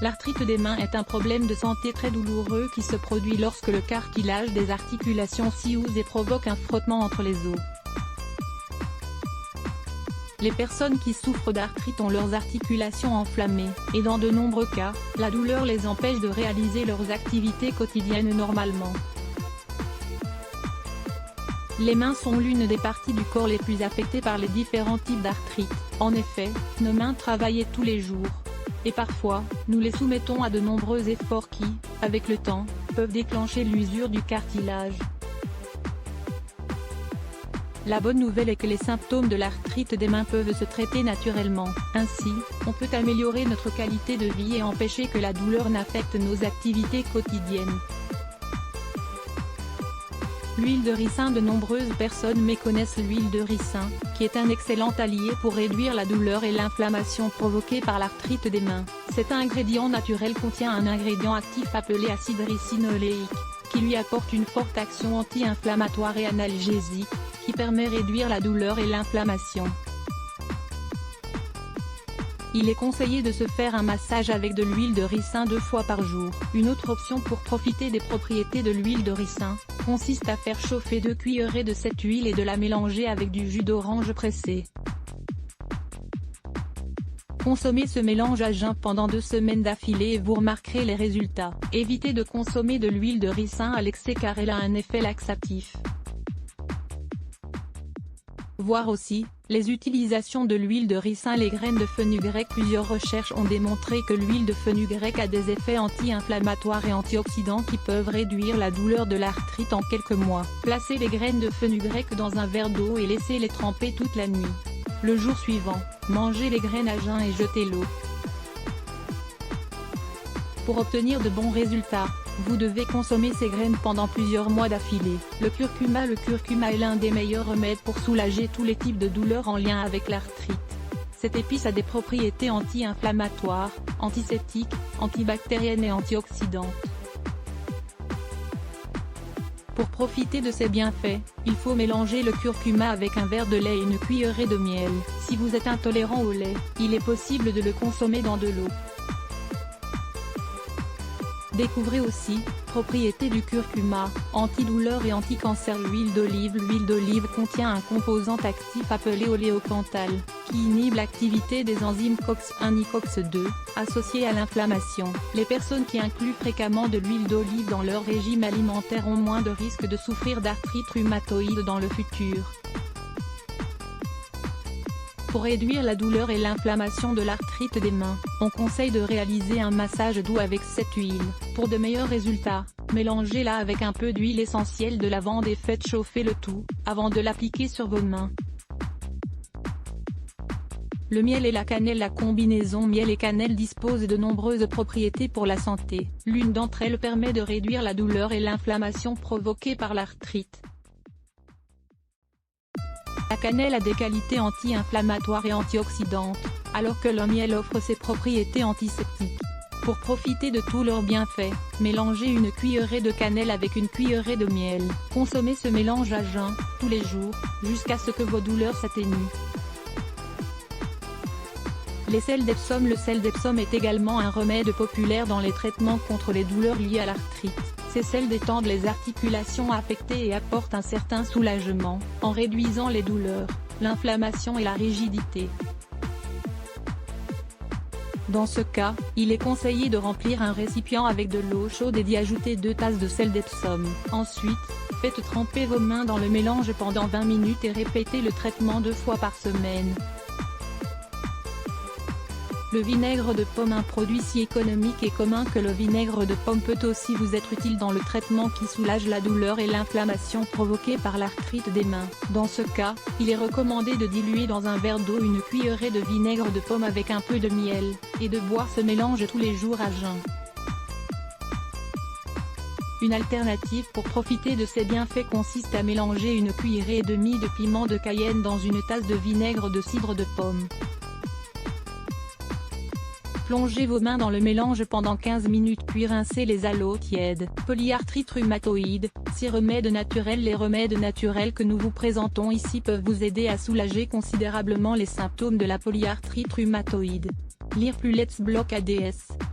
L'arthrite des mains est un problème de santé très douloureux qui se produit lorsque le cartilage des articulations s'use et provoque un frottement entre les os. Les personnes qui souffrent d'arthrite ont leurs articulations enflammées, et dans de nombreux cas, la douleur les empêche de réaliser leurs activités quotidiennes normalement. Les mains sont l'une des parties du corps les plus affectées par les différents types d'arthrite. En effet, nos mains travaillent tous les jours. Et parfois, nous les soumettons à de nombreux efforts qui, avec le temps, peuvent déclencher l'usure du cartilage. La bonne nouvelle est que les symptômes de l'arthrite des mains peuvent se traiter naturellement. Ainsi, on peut améliorer notre qualité de vie et empêcher que la douleur n'affecte nos activités quotidiennes. L'huile de ricin. De nombreuses personnes méconnaissent l'huile de ricin, qui est un excellent allié pour réduire la douleur et l'inflammation provoquée par l'arthrite des mains. Cet ingrédient naturel contient un ingrédient actif appelé acide ricinoléique, qui lui apporte une forte action anti-inflammatoire et analgésique, qui permet de réduire la douleur et l'inflammation. Il est conseillé de se faire un massage avec de l'huile de ricin 2 fois par jour. Une autre option pour profiter des propriétés de l'huile de ricin, consiste à faire chauffer 2 cuillerées de cette huile et de la mélanger avec du jus d'orange pressé. Consommez ce mélange à jeun pendant 2 semaines d'affilée et vous remarquerez les résultats. Évitez de consommer de l'huile de ricin à l'excès car elle a un effet laxatif. Voir aussi, les utilisations de l'huile de ricin. Les graines de fenugrec. Plusieurs recherches ont démontré que l'huile de fenugrec a des effets anti-inflammatoires et antioxydants qui peuvent réduire la douleur de l'arthrite en quelques mois. Placez les graines de fenugrec dans un verre d'eau et laissez-les tremper toute la nuit. Le jour suivant, mangez les graines à jeun et jetez l'eau. Pour obtenir de bons résultats, vous devez consommer ces graines pendant plusieurs mois d'affilée. Le curcuma est l'un des meilleurs remèdes pour soulager tous les types de douleurs en lien avec l'arthrite. Cette épice a des propriétés anti-inflammatoires, antiseptiques, antibactériennes et antioxydantes. Pour profiter de ces bienfaits, il faut mélanger le curcuma avec un verre de lait et une cuillerée de miel. Si vous êtes intolérant au lait, il est possible de le consommer dans de l'eau. Découvrez aussi, propriétés du curcuma, antidouleur et anti-cancer. L'huile d'olive contient un composant actif appelé oléocanthal, qui inhibe l'activité des enzymes COX-1 et COX-2, associées à l'inflammation. Les personnes qui incluent fréquemment de l'huile d'olive dans leur régime alimentaire ont moins de risques de souffrir d'arthrite rhumatoïde dans le futur. Pour réduire la douleur et l'inflammation de l'arthrite des mains, on conseille de réaliser un massage doux avec cette huile. Pour de meilleurs résultats, mélangez-la avec un peu d'huile essentielle de lavande et faites chauffer le tout, avant de l'appliquer sur vos mains. Le miel et la cannelle. La combinaison miel et cannelle dispose de nombreuses propriétés pour la santé. L'une d'entre elles permet de réduire la douleur et l'inflammation provoquées par l'arthrite. La cannelle a des qualités anti-inflammatoires et antioxydantes, alors que le miel offre ses propriétés antiseptiques. Pour profiter de tous leurs bienfaits, mélangez une cuillerée de cannelle avec une cuillerée de miel. Consommez ce mélange à jeun, tous les jours, jusqu'à ce que vos douleurs s'atténuent. Les sels d'Epsom. Le sel d'Epsom est également un remède populaire dans les traitements contre les douleurs liées à l'arthrite. Ces sels détendent les articulations affectées et apportent un certain soulagement, en réduisant les douleurs, l'inflammation et la rigidité. Dans ce cas, il est conseillé de remplir un récipient avec de l'eau chaude et d'y ajouter 2 tasses de sel d'Epsom. Ensuite, faites tremper vos mains dans le mélange pendant 20 minutes et répétez le traitement 2 fois par semaine. Le vinaigre de pomme. Un produit si économique et commun que le vinaigre de pomme peut aussi vous être utile dans le traitement qui soulage la douleur et l'inflammation provoquée par l'arthrite des mains. Dans ce cas, il est recommandé de diluer dans un verre d'eau une cuillerée de vinaigre de pomme avec un peu de miel, et de boire ce mélange tous les jours à jeun. Une alternative pour profiter de ces bienfaits consiste à mélanger une cuillerée et demie de piment de Cayenne dans une tasse de vinaigre de cidre de pomme. Plongez vos mains dans le mélange pendant 15 minutes puis rincez-les à l'eau tiède. Polyarthrite rhumatoïde, 6 remèdes naturels. Les remèdes naturels que nous vous présentons ici peuvent vous aider à soulager considérablement les symptômes de la polyarthrite rhumatoïde. Lire plus. Let's Block ADS.